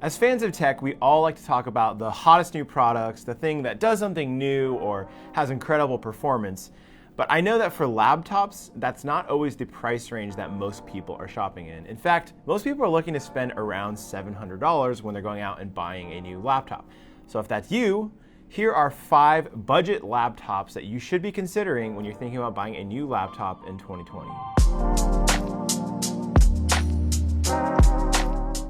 As fans of tech, we all like to talk about the hottest new products, the thing that does something new or has incredible performance. But I know that for laptops, that's not always the price range that most people are shopping in. In fact, most people are looking to spend around $700 when they're going out and buying a new laptop. So if that's you, here are 5 budget laptops that you should be considering when you're thinking about buying a new laptop in 2020.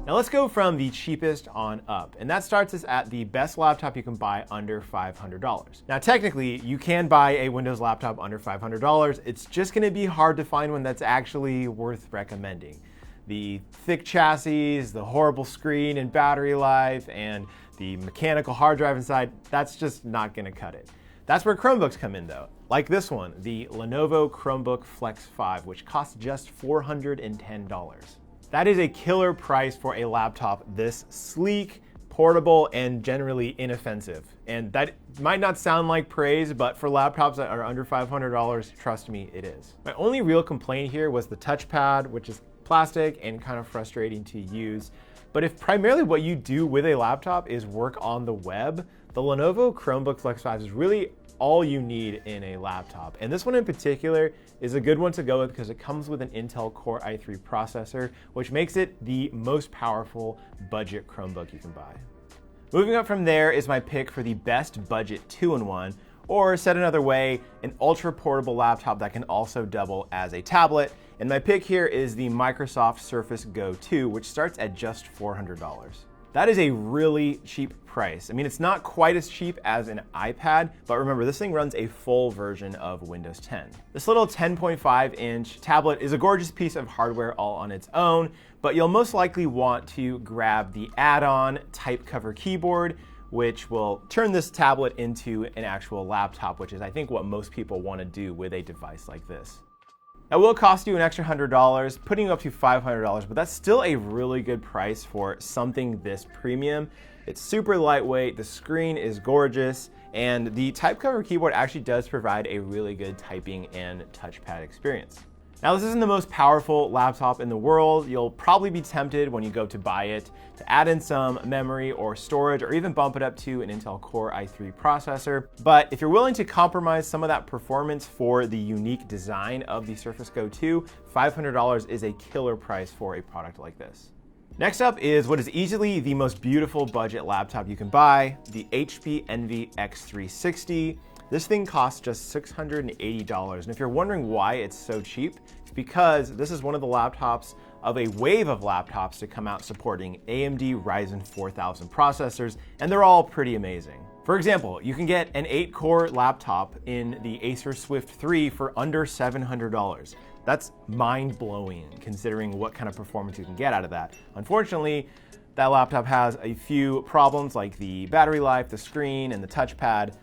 Now let's go from the cheapest on up, and that starts us at the best laptop you can buy under $500. Now technically, you can buy a Windows laptop under $500, it's just gonna be hard to find one that's actually worth recommending. The thick chassis, the horrible screen and battery life, and the mechanical hard drive inside, that's just not gonna cut it. That's where Chromebooks come in though, like this one, the Lenovo Chromebook Flex 5, which costs just $410. That is a killer price for a laptop this sleek, portable, and generally inoffensive. And that might not sound like praise, but for laptops that are under $500, trust me, it is. My only real complaint here was the touchpad, which is plastic and kind of frustrating to use. But if primarily what you do with a laptop is work on the web, the Lenovo Chromebook Flex 5 is really all you need in a laptop. And this one in particular is a good one to go with because it comes with an Intel Core i3 processor, which makes it the most powerful budget Chromebook you can buy. Moving up from there is my pick for the best budget 2-in-1, or said another way, an ultra portable laptop that can also double as a tablet. And my pick here is the Microsoft Surface Go 2, which starts at just $400. That is a really cheap price. I mean, it's not quite as cheap as an iPad, but remember, this thing runs a full version of Windows 10. This little 10.5-inch tablet is a gorgeous piece of hardware all on its own, but you'll most likely want to grab the add-on type cover keyboard, which will turn this tablet into an actual laptop, which is, I think, what most people want to do with a device like this. That will cost you an extra $100, putting you up to $500, but that's still a really good price for something this premium. It's super lightweight, the screen is gorgeous, and the type cover keyboard actually does provide a really good typing and touchpad experience. Now, this isn't the most powerful laptop in the world. You'll probably be tempted when you go to buy it to add in some memory or storage, or even bump it up to an Intel Core i3 processor. But if you're willing to compromise some of that performance for the unique design of the Surface Go 2, $500 is a killer price for a product like this. Next up is what is easily the most beautiful budget laptop you can buy, the HP Envy X360. This thing costs just $680, and if you're wondering why it's so cheap, it's because this is one of the laptops of a wave of laptops to come out supporting AMD Ryzen 4000 processors, and they're all pretty amazing. For example, you can get an 8-core laptop in the Acer Swift 3 for under $700. That's mind-blowing considering what kind of performance you can get out of that. Unfortunately, that laptop has a few problems like the battery life, the screen, and the touchpad.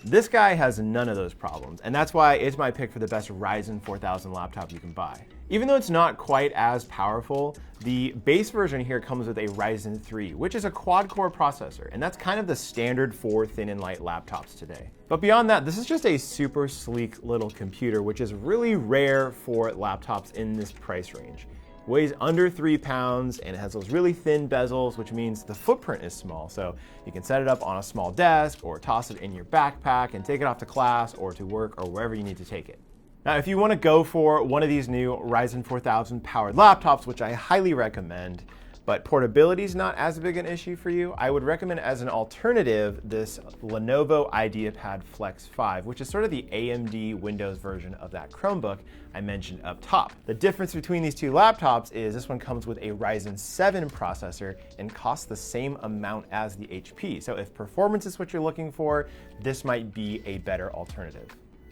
This guy has none of those problems, and that's why it's my pick for the best Ryzen 4000 laptop you can buy. Even though it's not quite as powerful, the base version here comes with a Ryzen 3, which is a quad-core processor, and that's kind of the standard for thin and light laptops today. But beyond that, this is just a super sleek little computer, which is really rare for laptops in this price range. Weighs under 3 pounds, and it has those really thin bezels, which means the footprint is small. So you can set it up on a small desk or toss it in your backpack and take it off to class or to work or wherever you need to take it. Now, if you want to go for one of these new Ryzen 4000 powered laptops, which I highly recommend, but portability is not as big an issue for you, I would recommend as an alternative this Lenovo IdeaPad Flex 5, which is sort of the AMD Windows version of that Chromebook I mentioned up top. The difference between these two laptops is this one comes with a Ryzen 7 processor and costs the same amount as the HP. So if performance is what you're looking for, this might be a better alternative.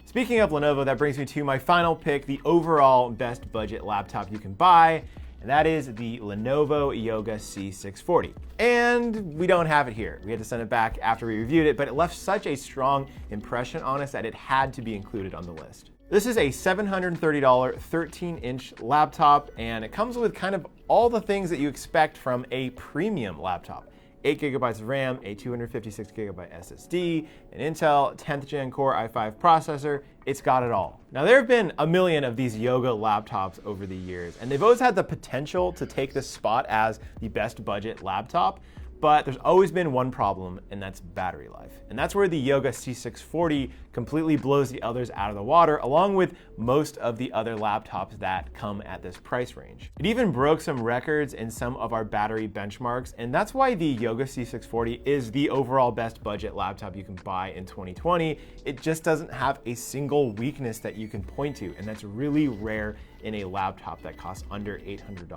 Speaking of Lenovo, that brings me to my final pick, the overall best budget laptop you can buy, and that is the Lenovo Yoga C640. And we don't have it here. We had to send it back after we reviewed it, but it left such a strong impression on us that it had to be included on the list. This is a $730 13-inch laptop, and it comes with kind of all the things that you expect from a premium laptop. 8 gigabytes of RAM, a 256 gigabyte SSD, an Intel 10th gen Core i5 processor. It's got it all. Now, there have been a million of these Yoga laptops over the years, and they've always had the potential to take this spot as the best budget laptop. But there's always been one problem, and that's battery life. And that's where the Yoga C640 completely blows the others out of the water, along with most of the other laptops that come at this price range. It even broke some records in some of our battery benchmarks, and that's why the Yoga C640 is the overall best budget laptop you can buy in 2020. It just doesn't have a single weakness that you can point to, and that's really rare in a laptop that costs under $800.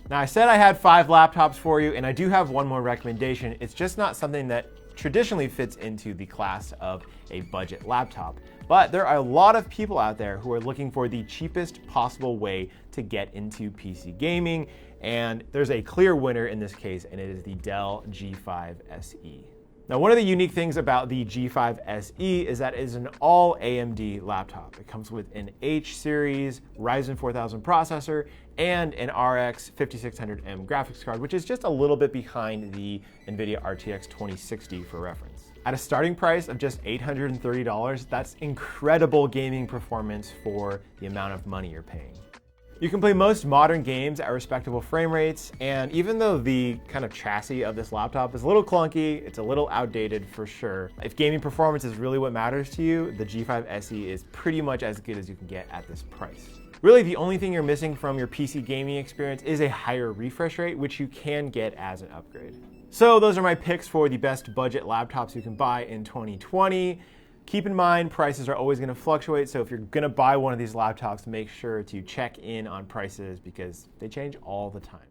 Now, I said I had 5 laptops for you, and I do have one more recommendation. It's just not something that traditionally fits into the class of a budget laptop. But there are a lot of people out there who are looking for the cheapest possible way to get into PC gaming, and there's a clear winner in this case, and it is the Dell G5 SE. Now, one of the unique things about the G5 SE is that it is an all AMD laptop. It comes with an H series Ryzen 4000 processor and an RX 5600M graphics card, which is just a little bit behind the NVIDIA RTX 2060 for reference. At a starting price of just $830, that's incredible gaming performance for the amount of money you're paying. You can play most modern games at respectable frame rates, and even though the kind of chassis of this laptop is a little clunky, it's a little outdated for sure. If gaming performance is really what matters to you, the G5 SE is pretty much as good as you can get at this price. Really, the only thing you're missing from your PC gaming experience is a higher refresh rate, which you can get as an upgrade. So those are my picks for the best budget laptops you can buy in 2020. Keep in mind, prices are always going to fluctuate, so if you're going to buy one of these laptops, make sure to check in on prices because they change all the time.